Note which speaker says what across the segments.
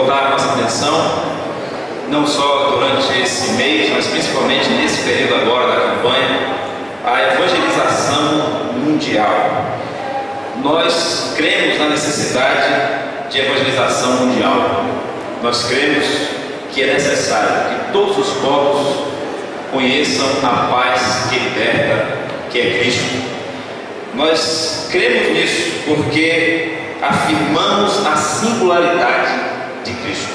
Speaker 1: voltar a nossa atenção, não só durante esse mês, mas principalmente nesse período agora da campanha, a evangelização mundial. Nós cremos na necessidade de evangelização mundial. Nós cremos que é necessário que todos os povos conheçam a paz que liberta, que é Cristo. Nós cremos nisso porque afirmamos a singularidade de Cristo.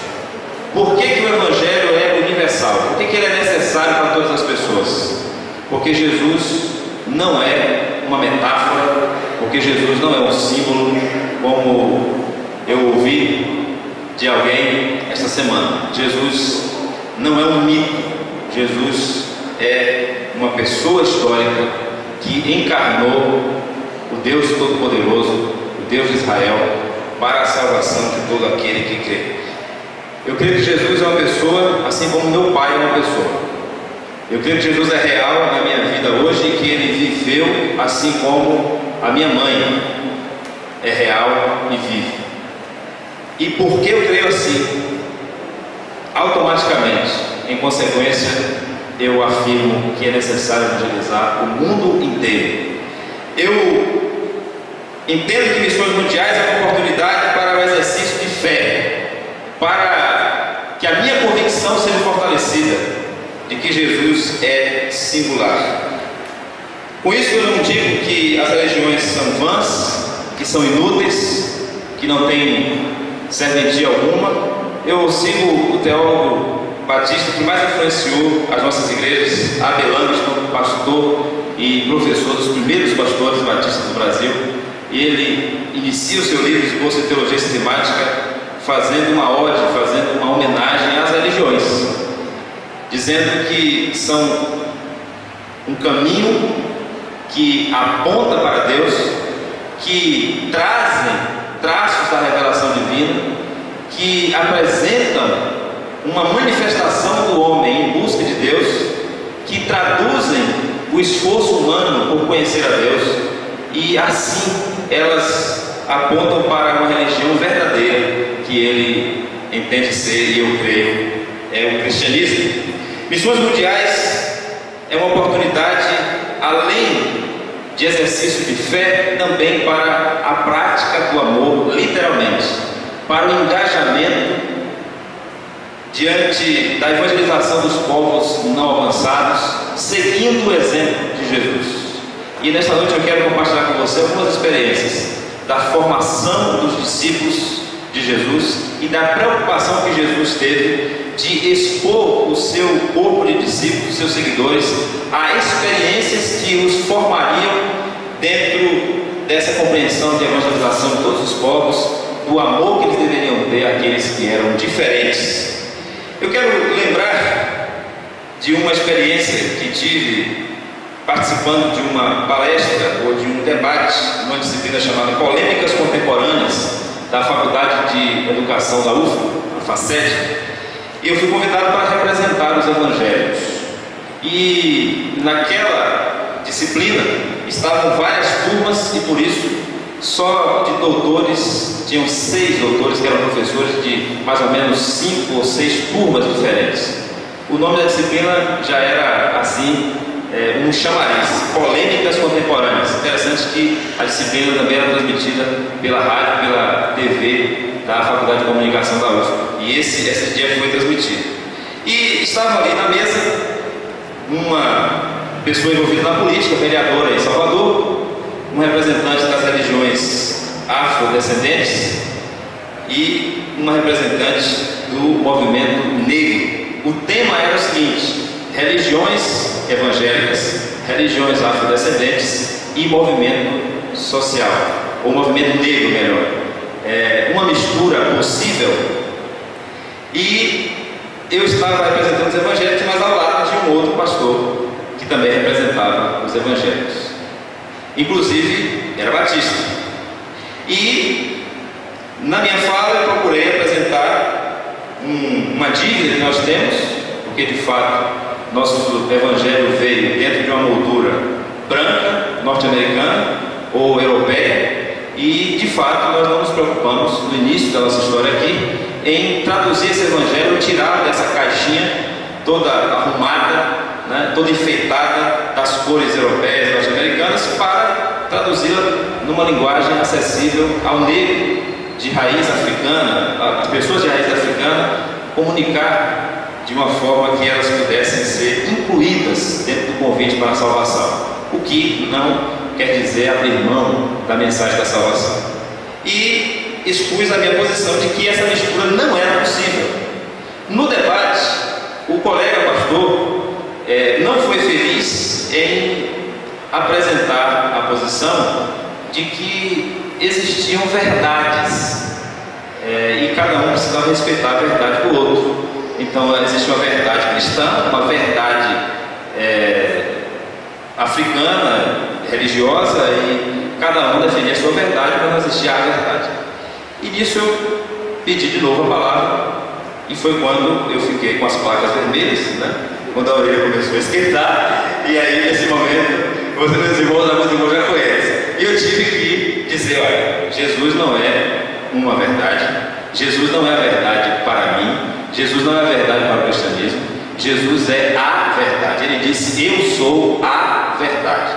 Speaker 1: Por que o Evangelho é universal? Por que ele é necessário para todas as pessoas? Porque Jesus não é uma metáfora, porque Jesus não é um símbolo, como eu ouvi de alguém esta semana. Jesus não é um mito. Jesus é uma pessoa histórica que encarnou o Deus Todo-Poderoso, o Deus de Israel, para a salvação de todo aquele que crê. Eu creio que Jesus é uma pessoa, assim como meu pai é uma pessoa. Eu creio que Jesus é real na minha vida hoje e que ele viveu assim como a minha mãe é real e vive. E por que eu creio assim? Automaticamente, em consequência, eu afirmo que é necessário evangelizar o mundo inteiro. Eu entendo que missões mundiais é uma oportunidade para o exercício de fé, para que a minha convicção seja fortalecida de que Jesus é singular. Com isso eu não digo que as religiões são vãs, que são inúteis, que não têm serventia alguma. Eu sigo o teólogo batista que mais influenciou as nossas igrejas, Abel Anderson, pastor e professor dos primeiros pastores batistas do Brasil. Ele inicia o seu livro Esboço de Teologia Sistemática fazendo uma ode, fazendo uma homenagem às religiões, dizendo que são um caminho que aponta para Deus, que trazem traços da revelação divina, que apresentam uma manifestação do homem em busca de Deus, que traduzem o esforço humano por conhecer a Deus, e assim elas apontam para uma religião verdadeira que ele entende ser, e eu creio, é o cristianismo. Missões mundiais é uma oportunidade, além de exercício de fé, também para a prática do amor, literalmente, para o engajamento diante da evangelização dos povos não alcançados, seguindo o exemplo de Jesus. E nesta noite eu quero compartilhar com você algumas experiências da formação dos discípulos de Jesus e da preocupação que Jesus teve de expor o seu corpo de discípulos, seus seguidores, a experiências que os formariam dentro dessa compreensão de evangelização de todos os povos, do amor que eles deveriam ter àqueles que eram diferentes. Eu quero lembrar de uma experiência que tive participando de uma palestra ou de um debate numa disciplina chamada Polêmicas Contemporâneas da Faculdade de Educação da UFA, a FACED, e eu fui convidado para representar os evangélicos. E naquela disciplina estavam várias turmas e por isso só de doutores, tinham 6 doutores que eram professores de mais ou menos 5 ou 6 turmas diferentes. O nome da disciplina já era assim, um chamariz, Polêmicas Contemporâneas. Interessante que a disciplina também era transmitida pela rádio, pela TV da Faculdade de Comunicação da UFA. E esse dia foi transmitido. E estava ali na mesa uma pessoa envolvida na política, vereadora em Salvador, um representante das religiões afrodescendentes e uma representante do movimento negro. O tema era o seguinte: religiões evangélicas, religiões afrodescendentes e movimento social, ou movimento negro, melhor. Uma mistura possível. E eu estava representando os evangélicos, mas ao lado tinha um outro pastor que também representava os evangélicos. Inclusive, era batista. E na minha fala eu procurei apresentar uma dívida que nós temos, porque de fato nosso evangelho veio dentro de uma moldura branca, norte-americana ou europeia, e de fato nós não nos preocupamos no início da nossa história aqui em traduzir esse evangelho, tirar dessa caixinha toda arrumada, né, toda enfeitada das cores europeias, norte-americanas, para traduzi-la numa linguagem acessível ao negro de raiz africana, a pessoas de raiz africana, comunicar de uma forma que elas pudessem ser incluídas dentro do convite para a salvação, o que não quer dizer abrir mão da mensagem da salvação. E expus a minha posição de que essa mistura não era possível. No debate, o colega pastor não foi feliz em apresentar a posição de que existiam verdades e cada um precisava respeitar a verdade do outro. Então existe uma verdade cristã, uma verdade africana, religiosa, e cada um defendia a sua verdade, mas não existia a verdade. E nisso eu pedi de novo a palavra, e foi quando eu fiquei com as placas vermelhas, né? Quando a orelha começou a esquentar, e aí nesse momento, meus irmãos já conhecem, e eu tive que dizer: olha, Jesus não é uma verdade, Jesus não é a verdade para mim, Jesus não é a verdade para o cristianismo, Jesus é a verdade. Ele disse: eu sou a verdade.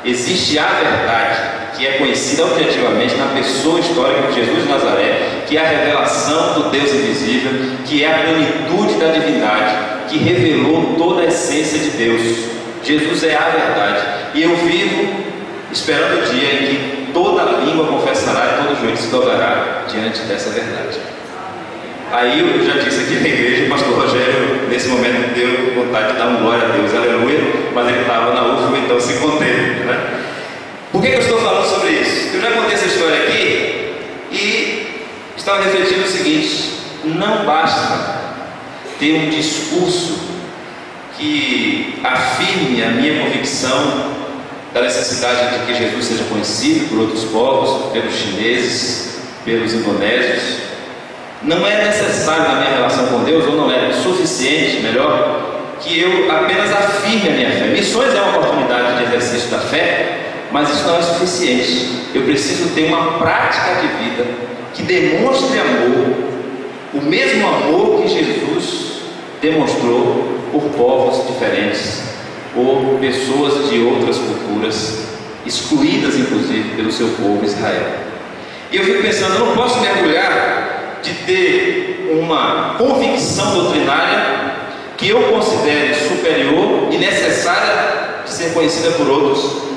Speaker 1: Existe a verdade que é conhecida objetivamente na pessoa histórica de Jesus de Nazaré, que é a revelação do Deus invisível, que é a plenitude da divindade, que revelou toda a essência de Deus. Jesus é a verdade, e eu vivo esperando o dia em que toda língua confessará e todo joelho se dobrará diante dessa verdade. Aí eu já disse aqui na igreja, o pastor Rogério nesse momento deu vontade de dar um glória a Deus, aleluia, mas ele estava na UFO, então se conteve, né? Por que eu estou falando sobre isso? Eu já contei essa história aqui e estava refletindo o seguinte: não basta ter um discurso que afirme a minha convicção da necessidade de que Jesus seja conhecido por outros povos, pelos chineses, pelos indonésios. Não é necessário na minha relação com Deus, ou não é suficiente, melhor, que eu apenas afirme a minha fé. Missões é uma oportunidade de exercício da fé, mas isso não é suficiente. Eu preciso ter uma prática de vida que demonstre amor, o mesmo amor que Jesus demonstrou por povos diferentes, por pessoas de outras culturas, excluídas inclusive pelo seu povo Israel. E eu fico pensando, eu não posso mergulhar de ter uma convicção doutrinária que eu considere superior e necessária de ser conhecida por outros,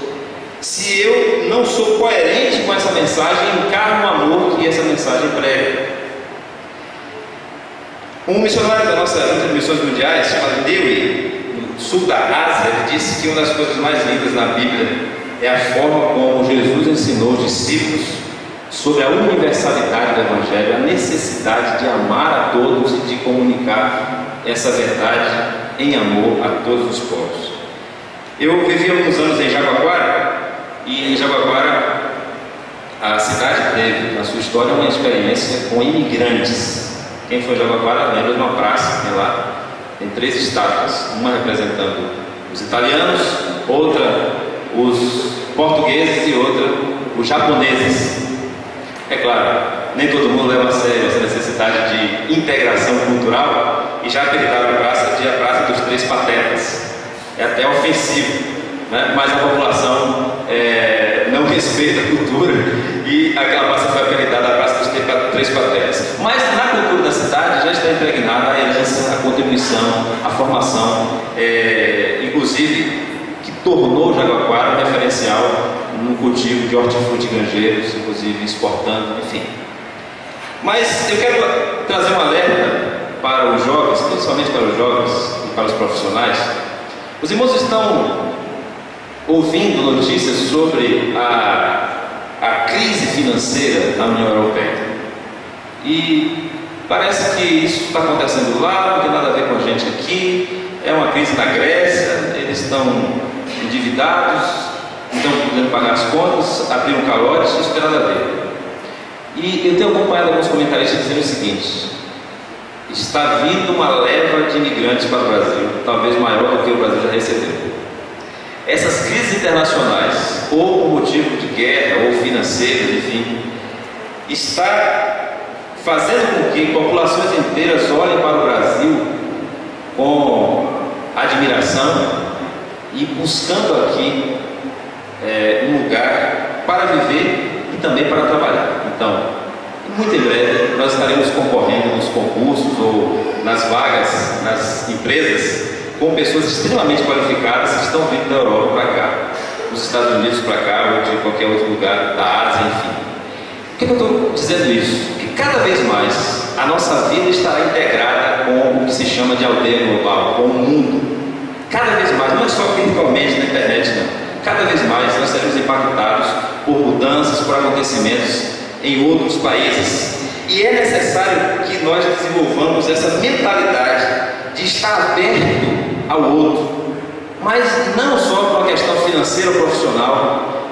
Speaker 1: se eu não sou coerente com essa mensagem e encarno o amor que essa mensagem prega. Um missionário da nossa luta de missões mundiais, chamado Dewey, no sul da Ásia, ele disse que uma das coisas mais lindas na Bíblia é a forma como Jesus ensinou os discípulos sobre a universalidade do Evangelho, a necessidade de amar a todos e de comunicar essa verdade em amor a todos os povos. Eu vivi alguns anos em Jabaquara, e em Jabaquara a cidade teve na sua história uma experiência com imigrantes. Quem foi em Jabaquara lembra de uma praça que tem lá, tem 3 estátuas, uma representando os italianos, outra os portugueses e outra os japoneses. É claro, nem todo mundo leva a sério essa necessidade de integração cultural e já apelidaram a praça de a Praça dos 3 Patetas. É até ofensivo, né? Mas a população não respeita a cultura e aquela praça foi apelidada a Praça dos 3 Patetas. Mas na cultura da cidade já está impregnada a herança, a contribuição, a formação, inclusive que tornou Jabaquara um referencial no cultivo de hortifruti granjeiros, inclusive exportando, enfim. Mas eu quero trazer um alerta para os jovens, principalmente para os jovens e para os profissionais. Os irmãos estão ouvindo notícias sobre a crise financeira na União Europeia. E parece que isso está acontecendo lá, não tem nada a ver com a gente aqui. É uma crise na Grécia, eles estão endividados, não estão podendo pagar as contas, abriram calotes, isso não tem nada a ver. E eu tenho acompanhado alguns comentaristas dizendo o seguinte: está vindo uma leva de imigrantes para o Brasil, talvez maior do que o Brasil já recebeu. Essas crises internacionais, ou por motivo de guerra, ou financeiras, enfim, está fazendo com que populações inteiras olhem para o Brasil com admiração e buscando aqui um lugar para viver e também para trabalhar. Então, muito em breve nós estaremos concorrendo nos concursos ou nas vagas, nas empresas, com pessoas extremamente qualificadas que estão vindo da Europa para cá, dos Estados Unidos para cá ou de qualquer outro lugar da Ásia, enfim. Por que eu estou dizendo isso? Que cada vez mais a nossa vida estará integrada com o que se chama de aldeia global, com o mundo. Cada vez mais, não é só virtualmente na internet, não. Cada vez mais nós seremos impactados por mudanças, por acontecimentos em outros países. E é necessário que nós desenvolvamos essa mentalidade de estar aberto ao outro, mas não só por uma questão financeira ou profissional,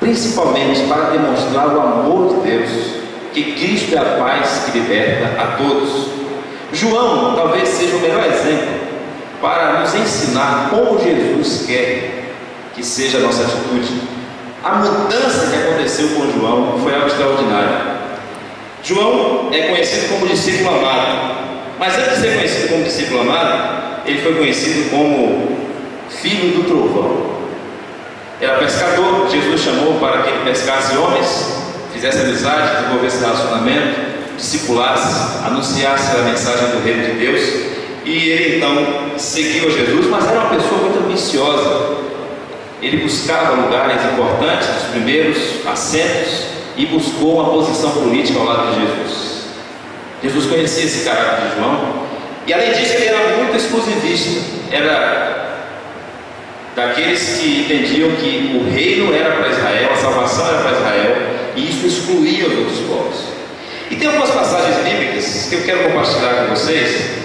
Speaker 1: principalmente para demonstrar o amor de Deus, que Cristo é a paz que liberta a todos. João talvez seja o melhor exemplo para nos ensinar como Jesus quer que seja a nossa atitude. A mudança que aconteceu com João foi algo extraordinário. João é conhecido como discípulo amado, mas antes de ser conhecido como discípulo amado, ele foi conhecido como filho do trovão. Era pescador. Jesus chamou para que ele pescasse homens, fizesse amizade, desenvolvesse relacionamento, discipulasse, anunciasse a mensagem do reino de Deus. E ele então seguiu a Jesus, mas era uma pessoa muito ambiciosa. Ele buscava lugares importantes, os primeiros assentos, e buscou uma posição política ao lado de Jesus. Jesus conhecia esse caráter de João, e além disso ele era muito exclusivista. Era daqueles que entendiam que o reino era para Israel, a salvação era para Israel, e isso excluía os outros povos. E tem algumas passagens bíblicas que eu quero compartilhar com vocês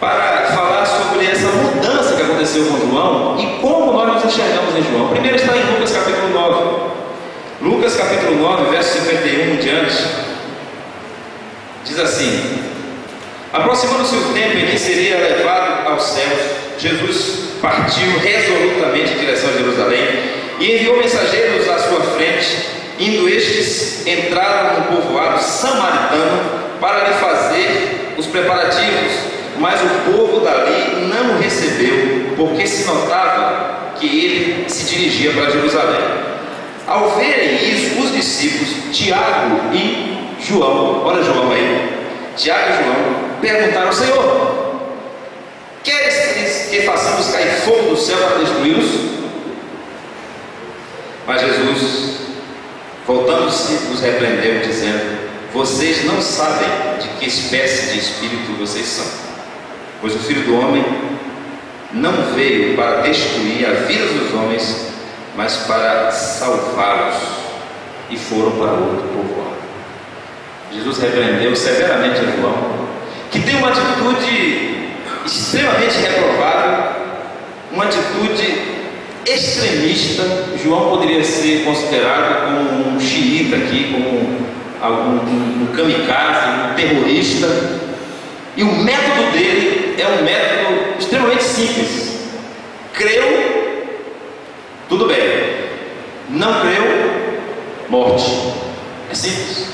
Speaker 1: para falar sobre essa mudança que aconteceu com João e como nós nos enxergamos em João. Primeiro está em Lucas capítulo 9. Lucas capítulo 9, verso 51 em diante, diz assim: aproximando-se o tempo em que seria levado aos céus, Jesus partiu resolutamente em direção a Jerusalém e enviou mensageiros à sua frente. Indo estes, entraram no povoado samaritano para lhe fazer os preparativos, mas o povo dali não o recebeu, porque se notava que ele se dirigia para Jerusalém. Ao verem isso, os discípulos Tiago e João, olha João aí, Tiago e João perguntaram: Senhor, queres que façamos cair fogo do céu para destruí-los? Mas Jesus, voltando-se, os repreendeu, dizendo: vocês não sabem de que espécie de espírito vocês são, pois o Filho do Homem não veio para destruir a vida dos homens, mas para salvá-los. E foram para outro povoado. Jesus repreendeu severamente a João, que tem uma atitude extremamente reprovável, uma atitude extremista. João poderia ser considerado como um xiita aqui, como um kamikaze, um terrorista. E o método dele é um método extremamente simples. Creu, tudo bem. Não creu, morte. É simples.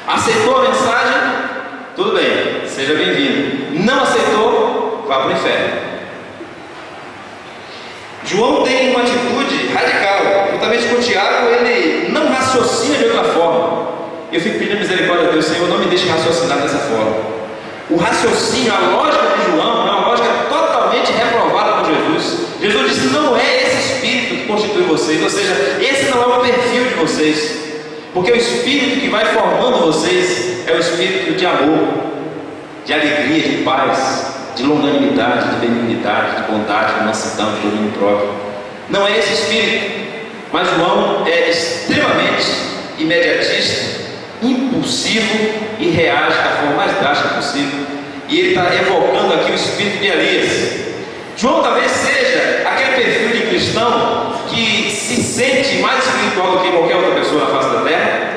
Speaker 1: Aceitou a mensagem, tudo bem, seja bem-vindo. Não aceitou, vá para o inferno. João tem uma atitude radical. Juntamente com o Tiago, ele não raciocina de outra forma. Eu fico pedindo misericórdia a Deus: Senhor, não me deixe raciocinar dessa forma. O raciocínio, a lógica de João é uma lógica totalmente reprovada por Jesus. Jesus disse: não é esse espírito que constitui vocês, ou seja, esse não é o perfil de vocês, porque o espírito que vai formando vocês é o espírito de amor, de alegria, de paz, de longanimidade, de benignidade, de bondade, de mansidão, de domínio próprio. Não é esse espírito. Mas João é extremamente imediatista, impulsivo e reage da forma mais drástica possível. E ele está evocando aqui o espírito de Elias. João talvez seja aquele perfil de cristão que se sente mais espiritual do que qualquer outra pessoa na face da terra,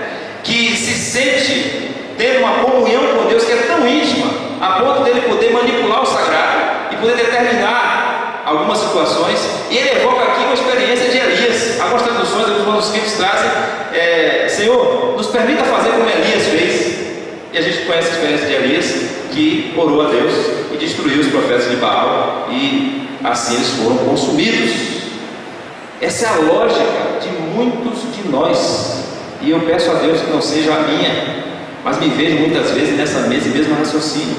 Speaker 1: que se sente tendo uma comunhão com Deus que é tão íntima, a ponto dele poder manipular o sagrado e poder determinar algumas situações. E ele evoca aqui uma experiência de Elias. Algumas traduções, alguns manuscritos trazem: Senhor, nos permita fazer como Elias fez. E a gente conhece a experiência de Elias, que orou a Deus e destruiu os profetas de Baal, e assim eles foram consumidos. Essa é a lógica de muitos de nós, e eu peço a Deus que não seja a minha, mas me vejo muitas vezes nessa mesmo raciocínio.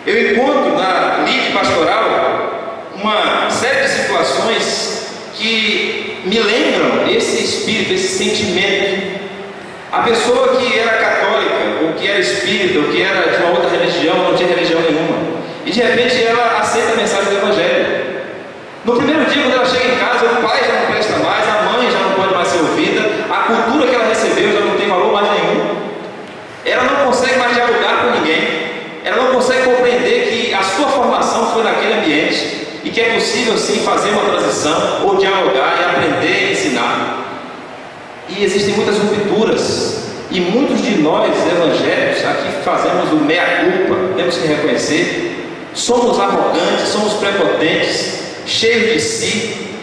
Speaker 1: Eu encontro na lide pastoral uma série de situações que me lembram esse espírito, esse sentimento. A pessoa que era católica, ou que era espírita, ou que era de uma outra religião, não tinha religião nenhuma, e de repente ela aceita a mensagem do Evangelho. No primeiro dia, quando ela chega em casa, o pai já não presta mais, a mãe já não pode mais ser ouvida, a cultura que ela recebeu já não tem valor mais nenhum. Ela não consegue mais dialogar com ninguém, ela não consegue compreender que a sua formação foi naquele ambiente e que é possível sim fazer uma transição, ou dialogar e aprender e ensinar. E existem muitas rupturas, e muitos de nós evangélicos aqui fazemos o meia-culpa, temos que reconhecer, somos arrogantes, somos prepotentes, cheios de si,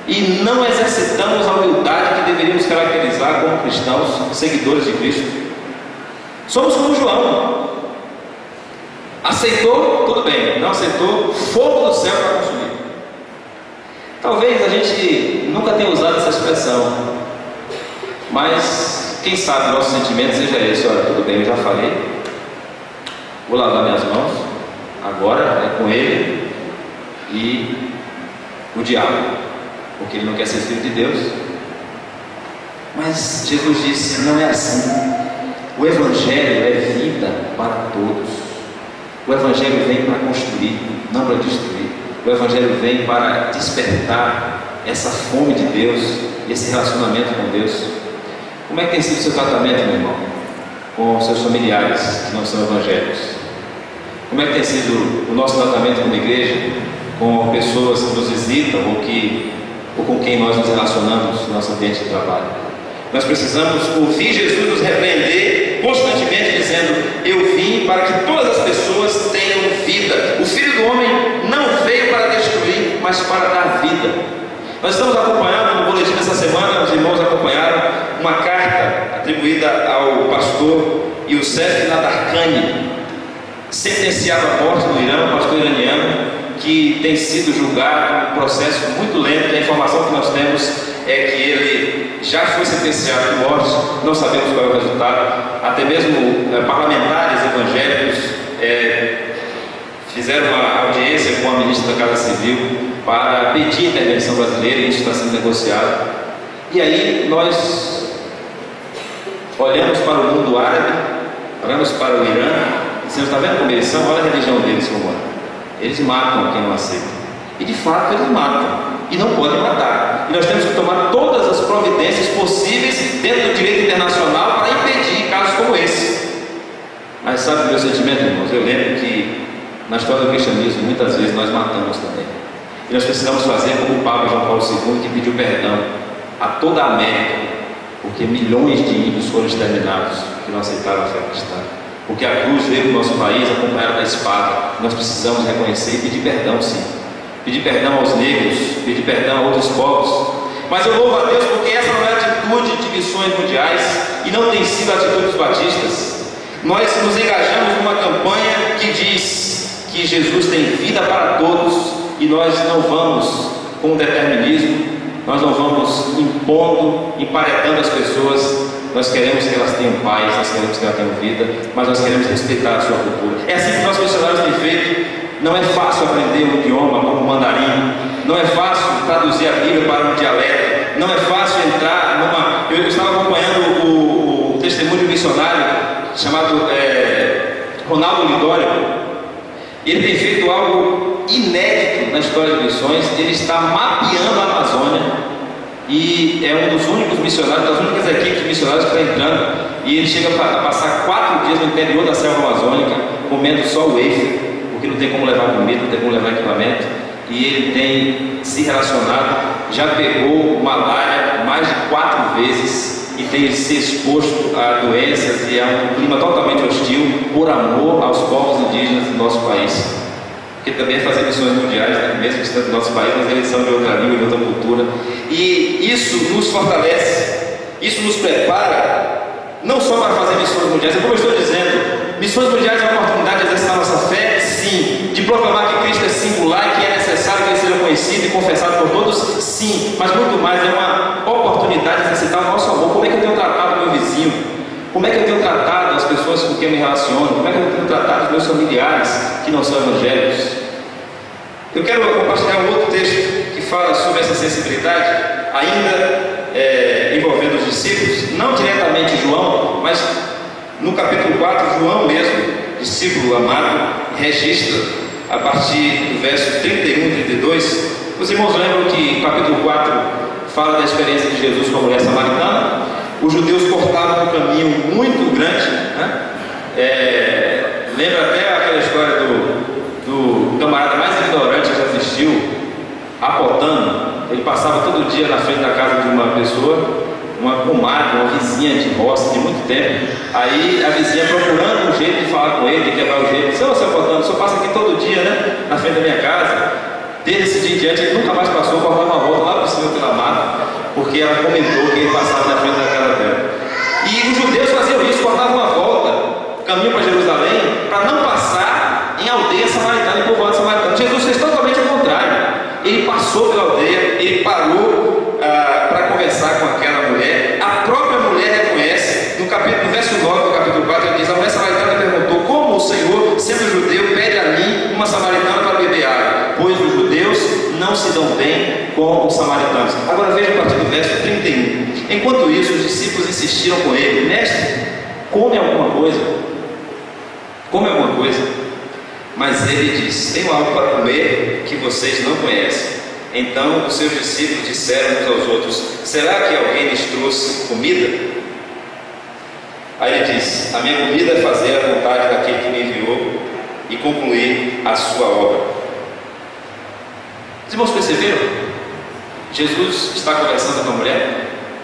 Speaker 1: e não exercitamos a humildade que deveríamos caracterizar como cristãos, seguidores de Cristo. Somos como João: aceitou, tudo bem; não aceitou, fogo do céu para consumir. Talvez a gente nunca tenha usado essa expressão, mas quem sabe o nosso sentimento seja esse: olha, tudo bem, eu já falei, vou lavar minhas mãos, agora é com ele e o diabo, porque ele não quer ser filho de Deus. Mas Jesus disse: não é assim. O Evangelho é vida para todos. O Evangelho vem para construir, não para destruir. O Evangelho vem para despertar essa fome de Deus, esse relacionamento com Deus. Como é que tem sido o seu tratamento, meu irmão, com seus familiares que não são evangélicos? Como é que tem sido o nosso tratamento como igreja, com pessoas que nos visitam ou com quem nós nos relacionamos no nosso ambiente de trabalho? Nós precisamos ouvir Jesus nos repreender constantemente, dizendo: eu vim para que todas as pessoas tenham vida. O Filho do Homem não veio para destruir, mas para dar vida. Nós estamos acompanhando no boletim dessa semana, os irmãos acompanharam uma carta atribuída ao pastor Youssef Nadarkhani, sentenciado à morte no Irã, pastor iraniano, que tem sido julgado num processo muito lento. A informação que nós temos é que ele já foi sentenciado à morte, não sabemos qual é o resultado. Até mesmo parlamentares evangélicos fizeram uma audiência com a ministra da Casa Civil para pedir a intervenção brasileira, e isso está sendo negociado. E aí nós olhamos para o mundo árabe, olhamos para o Irã, e dizemos: está vendo como eles são? Olha a religião deles como é. Eles matam quem não aceita. E de fato eles matam, e não podem matar. E nós temos que tomar todas as providências possíveis dentro do direito internacional para impedir casos como esse. Mas sabe o meu sentimento, irmãos? Eu lembro que na história do cristianismo muitas vezes nós matamos também. E nós precisamos fazer como o Papa João Paulo II, que pediu perdão a toda a América, porque milhões de índios foram exterminados que não aceitaram a fé cristã. Porque a cruz veio do nosso país acompanhada da espada. Nós precisamos reconhecer e pedir perdão, sim. Pedir perdão aos negros, pedir perdão a outros povos. Mas eu louvo a Deus porque essa não é a atitude de missões mundiais, e não tem sido a atitude dos batistas. Nós nos engajamos numa campanha que diz que Jesus tem vida para todos, e nós não vamos com determinismo, nós não vamos impondo, emparedando as pessoas. Nós queremos que elas tenham paz, nós queremos que elas tenham vida, mas nós queremos respeitar a sua cultura. É assim que nós missionários temos feito. Não é fácil aprender um idioma como o mandarim, não é fácil traduzir a Bíblia para um dialeto, não é fácil entrar numa... Eu estava acompanhando o testemunho de um missionário chamado Ronaldo Lidório. Ele tem feito algo inédito na história de missões. Ele está mapeando a Amazônia, e é um dos únicos missionários, das únicas equipes missionárias que está entrando, e ele chega a passar 4 dias no interior da selva amazônica, comendo só wafer, porque não tem como levar comida, não tem como levar equipamento. E ele tem se relacionado, já pegou malária mais de 4 vezes, e tem se exposto a doenças e a um clima totalmente hostil, por amor aos povos indígenas do nosso país. Porque também é fazer missões mundiais, né? Mesmo que estando no nosso país, mas eles são de outra língua, de outra cultura. E isso nos fortalece, isso nos prepara, não só para fazer missões mundiais. É como eu estou dizendo, Missões mundiais é uma oportunidade de exercitar nossa fé? Sim. De proclamar que Cristo é singular e que é necessário que Ele seja conhecido e confessado por todos? Sim. Mas muito mais, é uma oportunidade de exercitar o nosso amor. Como é que eu tenho tratado o meu vizinho? Como é que eu tenho tratado as pessoas com quem eu me relaciono? Como é que eu tenho tratado os meus familiares que não são evangélicos? Eu quero compartilhar um outro texto que fala sobre essa sensibilidade, ainda envolvendo os discípulos, não diretamente João, mas no capítulo 4, João mesmo, discípulo amado, registra a partir do verso 31 e 32. Os irmãos lembram que o capítulo 4 fala da experiência de Jesus com a mulher samaritana. Os judeus cortavam um caminho muito grande, né? Lembra até aquela história do camarada mais ignorante que já assistiu, Apotano. Ele passava todo dia na frente da casa de uma pessoa, uma comadre, uma vizinha de roça de muito tempo. Aí a vizinha procurando um jeito de falar com ele, de quebrar o jeito, disse: "Ô, seu Apotano, o senhor passa aqui todo dia, né? Na frente da minha casa." Desde esse dia em diante ele nunca mais passou, cortava uma volta lá para cima pela mata, porque ela comentou que ele passava na frente da casa dela. E os judeus faziam isso, cortavam uma volta, caminho para Jerusalém, para não passar em aldeia samaritana e povoado samaritano. Jesus fez totalmente ao contrário. Ele passou pela aldeia, ele parou para conversar com aquela mulher. A própria mulher reconhece, no verso 9 do capítulo 4, ele diz: "A mulher samaritana perguntou: como o Senhor, sendo judeu, pede a mim, uma samaritana, para beber água? Pois os judeus não se dão bem com os samaritanos." Agora veja a partir do verso 31. Enquanto isso, os discípulos insistiram com ele: "Mestre, come alguma coisa." Come alguma coisa. Mas ele disse: "Tenho algo para comer que vocês não conhecem." Então os seus discípulos disseram uns aos outros: "Será que alguém lhes trouxe comida?" Aí ele disse: "A minha comida é fazer a vontade daquele que me enviou e concluir a sua obra." Os irmãos perceberam? Jesus está conversando com a mulher,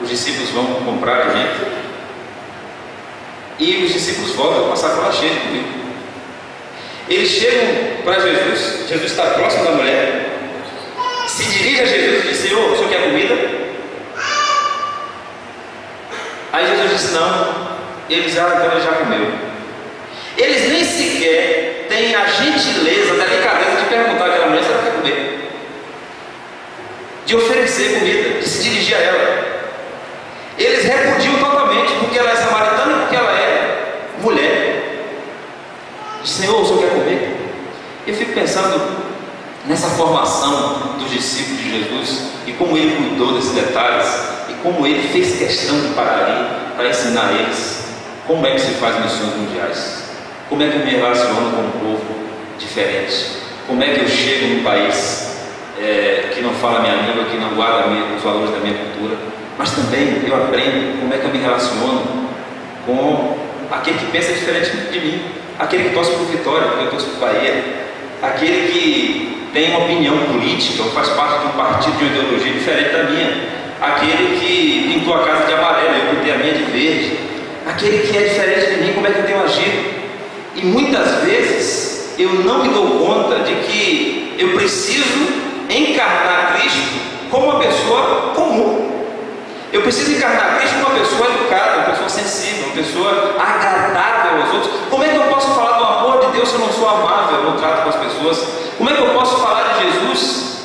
Speaker 1: os discípulos vão comprar alimento e os discípulos voltam com a sacola cheia de comida. Eles chegam para Jesus, Jesus está próximo da mulher, se dirige a Jesus e diz: "Senhor, o senhor quer comida?" Aí Jesus disse: "Não." Eles já comeu. Eles nem sequer têm a gentileza, a delicadeza de perguntar àquela mulher se ela quer comer, de oferecer comida, de se dirigir a ela. Eles repudiam totalmente, porque ela é samaritana e porque ela é mulher. Diz: "Senhor, o senhor quer comer?" Eu fico pensando nessa formação dos discípulos de Jesus e como ele cuidou desses detalhes e como ele fez questão de parar ali para ensinar a eles como é que se faz missões mundiais, como é que eu me relaciono com um povo diferente, como é que eu chego num país que não fala a minha língua, que não guarda os valores da minha cultura, mas também eu aprendo como é que eu me relaciono com aquele que pensa diferente de mim, aquele que torce por Vitória, porque eu torço por Bahia, aquele que tem uma opinião política ou faz parte de um partido, de uma ideologia diferente da minha, aquele que pintou a casa de amarelo, eu pintei a minha de verde, aquele que é diferente de mim, como é que eu tenho agido? E muitas vezes eu não me dou conta de que eu preciso encarnar Cristo como uma pessoa comum. Eu preciso encarnar Cristo como uma pessoa educada, uma pessoa sensível, uma pessoa agradável aos outros. Como é que eu posso falar do amor de Deus se eu não sou amável no trato com as pessoas? Como é que eu posso falar de Jesus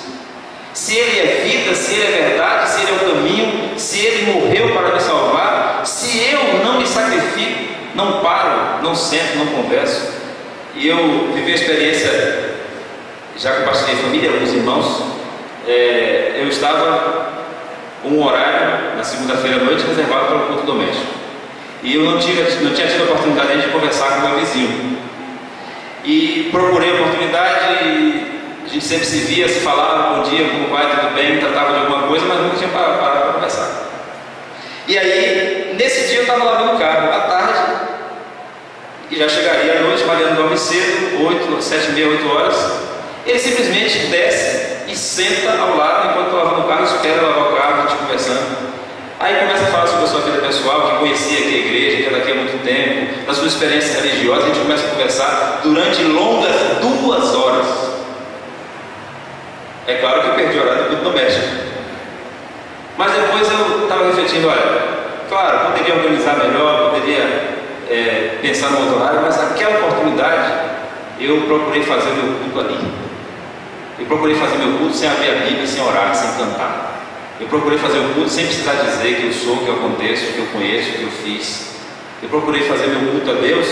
Speaker 1: se Ele é vida, se Ele é verdade, se Ele é o caminho, se Ele morreu para me salvar, se eu não me sacrifico, não paro, não sento, não converso? E eu vivi a experiência, já compartilhei família, alguns irmãos. Eu estava um horário na segunda-feira à noite reservado para o culto doméstico, e eu não tinha tido a oportunidade de conversar com o meu vizinho, e procurei a oportunidade, e a gente sempre se via, se falava: "Bom dia, como vai, tudo bem?" Tratava de alguma coisa, mas nunca tinha parado para conversar. E aí, nesse dia eu estava lavando o carro à tarde, e já chegaria à noite, Mariana dorme cedo, 7h30, 8 horas. Ele simplesmente desce e senta ao lado enquanto estou lavando o carro, espera lavar o carro, a gente conversando. Aí começa a falar sobre a sua vida pessoal, que conhecia aqui a igreja, que era daqui há muito tempo, das suas experiências religiosas. A gente começa a conversar durante longas 2 horas. É claro que eu perdi o horário do culto doméstico, mas depois eu estava refletindo: olha, claro, poderia organizar melhor, poderia pensar no outro horário, mas naquela oportunidade eu procurei fazer meu culto ali. Eu procurei fazer meu culto sem abrir a Bíblia, sem orar, sem cantar. Eu procurei fazer o culto sem precisar dizer que eu sou, que eu aconteço, que eu conheço, que eu fiz. Eu procurei fazer meu culto a Deus,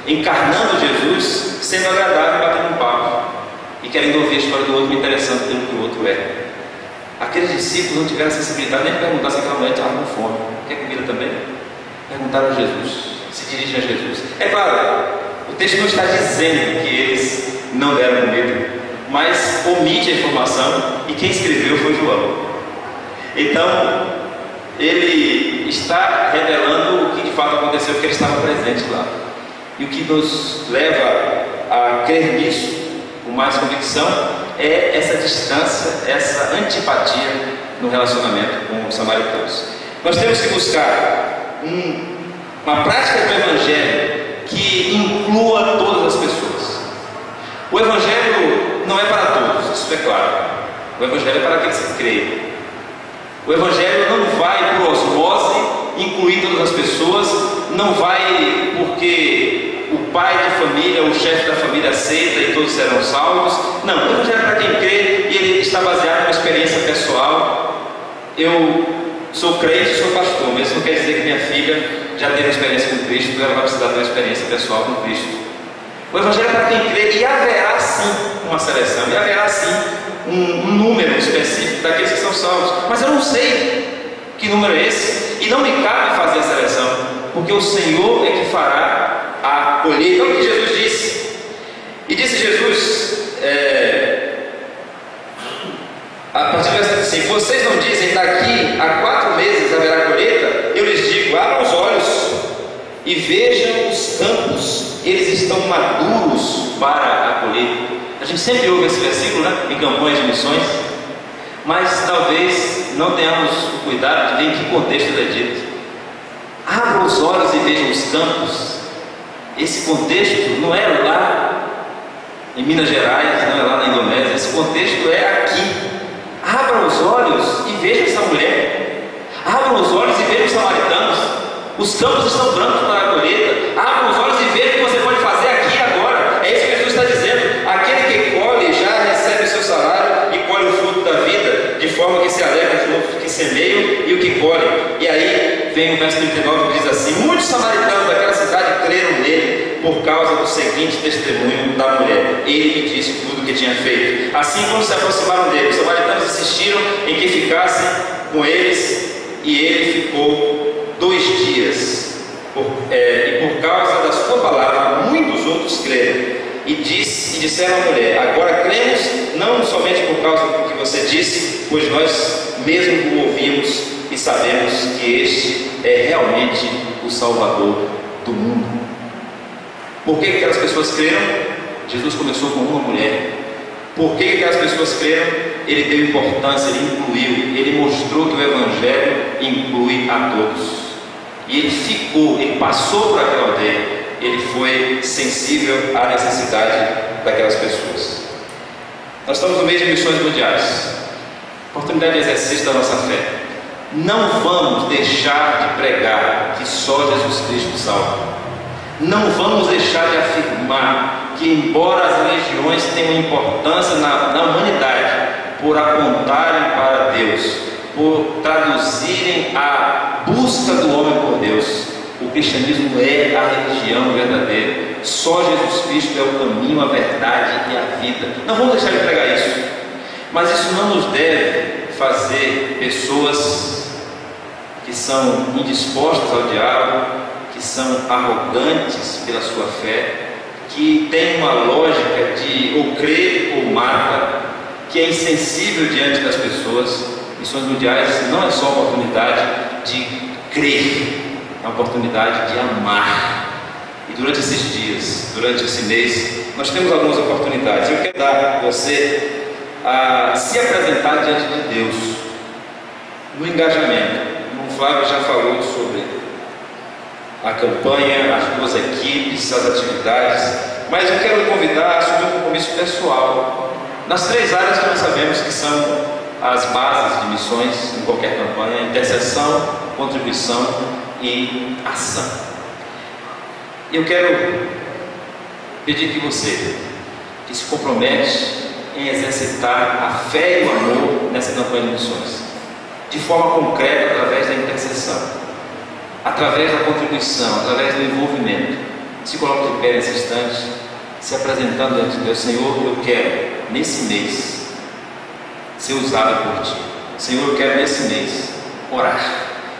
Speaker 1: encarnando Jesus, sendo agradável e batendo um papo, e querendo ouvir a história do outro, me interessando pelo que o outro é. Aqueles discípulos não tiveram sensibilidade nem de perguntar se aquela mulher estava com fome. Quer comida também? Perguntaram a Jesus, se dirigem a Jesus. É claro, o texto não está dizendo que eles não deram comida, mas omite a informação, e quem escreveu foi João. Então, ele está revelando o que de fato aconteceu, porque ele estava presente lá. E o que nos leva a crer nisso com mais convicção é essa distância, essa antipatia no relacionamento com os samaritanos. Nós temos que buscar uma prática do Evangelho que inclua todas as pessoas. O Evangelho não é para todos, isso é claro. O Evangelho é para aqueles que creem. O Evangelho não vai por osmose incluir todas as pessoas, não vai porque o pai de família, o chefe da família aceita e todos serão salvos. Não, o Evangelho é para quem crê e ele está baseado numa experiência pessoal. Eu sou crente, sou pastor, mas isso não quer dizer que minha filha já teve uma experiência com Cristo, ela vai precisar ter uma experiência pessoal com Cristo. O Evangelho é para quem crê, e haverá sim uma seleção, e haverá sim um número específico daqueles que são salvos, mas eu não sei que número é esse, e não me cabe fazer a seleção, porque o Senhor é que fará a colheita. Olha o que Jesus disse. E disse Jesus, a partir do versículo 5: vocês não dizem, daqui a 4 meses haverá colheita? Eu lhes digo, abram os olhos e vejam os campos, eles estão maduros para a colheita. A gente sempre ouve esse versículo, né, em campanhas de missões, mas talvez não tenhamos o cuidado de ver em que contexto ele é dito. Abram os olhos e vejam os campos. Esse contexto não é lá em Minas Gerais, não é lá na Indonésia, esse contexto é aqui. Abram os olhos e vejam essa mulher. Abram os olhos e vejam os samaritanos. Os campos estão brancos para a colheita. Abram os olhos e vejam o que você pode fazer aqui e agora. É isso que Jesus está dizendo. Aquele que colhe já recebe o seu salário e colhe o fruto da vida, de forma que se alegra o fruto que semeia e o que colhe. E aí vem o verso 39 que diz assim: muitos samaritanos daquela cidade creram nele por causa do seguinte testemunho da mulher: ele me disse tudo o que tinha feito. Assim, quando se aproximaram dele, os samaritanos insistiram em que ficassem com eles, e ele ficou 2 dias. E por causa da sua palavra, muitos outros creram. E disseram à mulher: agora cremos, não somente por causa do que você disse, pois nós mesmo o ouvimos e sabemos que este é realmente o Salvador do mundo. Por que aquelas pessoas creram? Jesus começou com uma mulher. Por que aquelas pessoas creram? Ele deu importância, ele incluiu, ele mostrou que o Evangelho inclui a todos. E ele passou por aquela aldeia, ele foi sensível à necessidade daquelas pessoas. Nós estamos no meio de missões mundiais, oportunidade de exercício da nossa fé. Não vamos deixar de pregar que só Jesus Cristo salva. Não vamos deixar de afirmar que, embora as religiões tenham importância na humanidade, por apontarem para Deus, por traduzirem a busca do homem por Deus, o cristianismo é a religião verdadeira. Só Jesus Cristo é o caminho, a verdade e a vida. Não vamos deixar de pregar isso, mas isso não nos deve fazer pessoas que são indispostas ao diálogo, que são arrogantes pela sua fé, que tem uma lógica de ou crer ou mata, que é insensível diante das pessoas. Missões mundiais não é só oportunidade de crer, é uma oportunidade de amar. E durante esses dias, durante esse mês, nós temos algumas oportunidades. Eu quero dar a você a se apresentar diante de Deus no engajamento. O Flávio já falou sobre a campanha, as 2 equipes, as atividades, mas eu quero convidar a assumir um compromisso pessoal nas 3 áreas que nós sabemos que são as bases de missões em qualquer campanha: intercessão, contribuição e ação. Eu quero pedir que você, que se compromete em exercitar a fé e o amor nessa campanha de missões, de forma concreta, através da intercessão, através da contribuição, através do envolvimento, se coloque de pé nesse instante, se apresentando diante de Deus. Senhor, eu quero nesse mês ser usado por Ti. Senhor, eu quero nesse mês orar,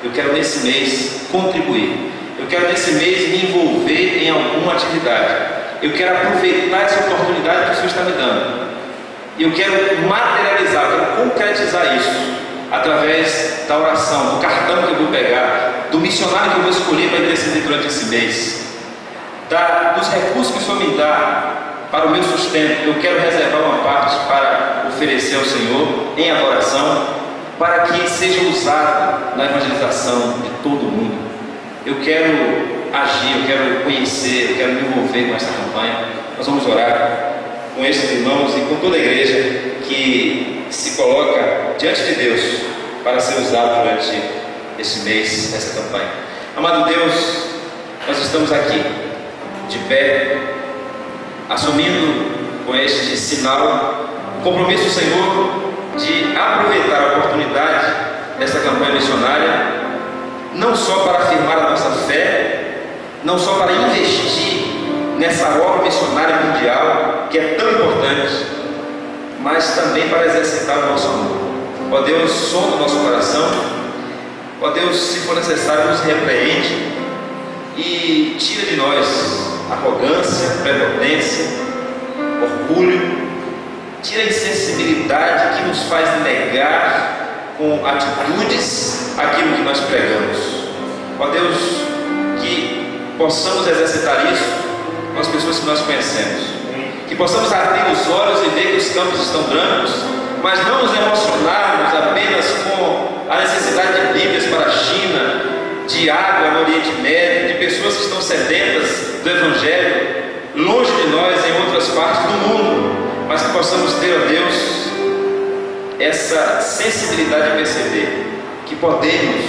Speaker 1: eu quero nesse mês contribuir, eu quero nesse mês me envolver em alguma atividade, eu quero aproveitar essa oportunidade que o Senhor está me dando, eu quero materializar, eu quero concretizar isso através da oração, do cartão que eu vou pegar, do missionário que eu vou escolher para interceder durante esse mês, dos recursos que o Senhor me dá para o meu sustento. Eu quero reservar uma parte para oferecer ao Senhor em adoração, para que seja usado na evangelização de todo mundo. Eu quero agir, eu quero conhecer, eu quero me envolver com essa campanha. Nós vamos orar com esses irmãos e com toda a igreja que se coloca diante de Deus para ser usado durante esse mês, essa campanha. Amado Deus, nós estamos aqui de pé, assumindo com este sinal o compromisso do Senhor de aproveitar a oportunidade dessa campanha missionária, não só para afirmar a nossa fé, não só para investir nessa obra missionária mundial que é tão importante, mas também para exercitar o nosso amor. Ó Deus, sonda o nosso coração. Ó Deus, se for necessário, nos repreende e tira de nós arrogância, prepotência, orgulho, tira a insensibilidade que nos faz negar com atitudes aquilo que nós pregamos. Ó Deus, que possamos exercitar isso com as pessoas que nós conhecemos, que possamos abrir os olhos e ver que os campos estão brancos, mas não nos emocionarmos apenas com a necessidade de Bíblias para a China, de água no Oriente Médio, de pessoas que estão sedentas do Evangelho, longe de nós em outras partes do mundo, mas que possamos ter, ó Deus, essa sensibilidade de perceber que podemos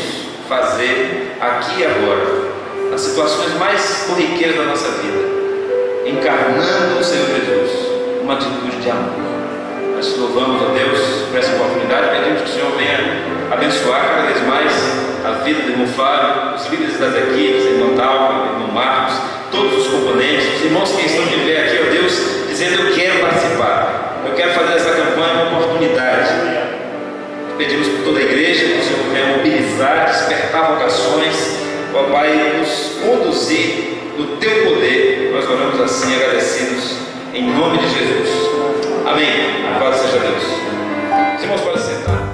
Speaker 1: fazer aqui e agora, nas situações mais corriqueiras da nossa vida, encarnando o Senhor Jesus, uma atitude de amor. Nós te louvamos, ó Deus, por essa oportunidade, pedimos que o Senhor venha abençoar cada vez mais a vida do irmão Flávio, os líderes das equipes, irmão Talma, irmão Marcos, todos os componentes, os irmãos que estão de pé aqui, ó Deus, dizendo: eu quero participar, eu quero fazer essa campanha uma oportunidade. Pedimos por toda a igreja que o Senhor venha mobilizar, despertar vocações, ó Pai, nos conduzir no Teu poder. Nós oramos assim, agradecidos, em nome de Jesus. Amém. Louvado seja Deus. Os irmãos podem sentar.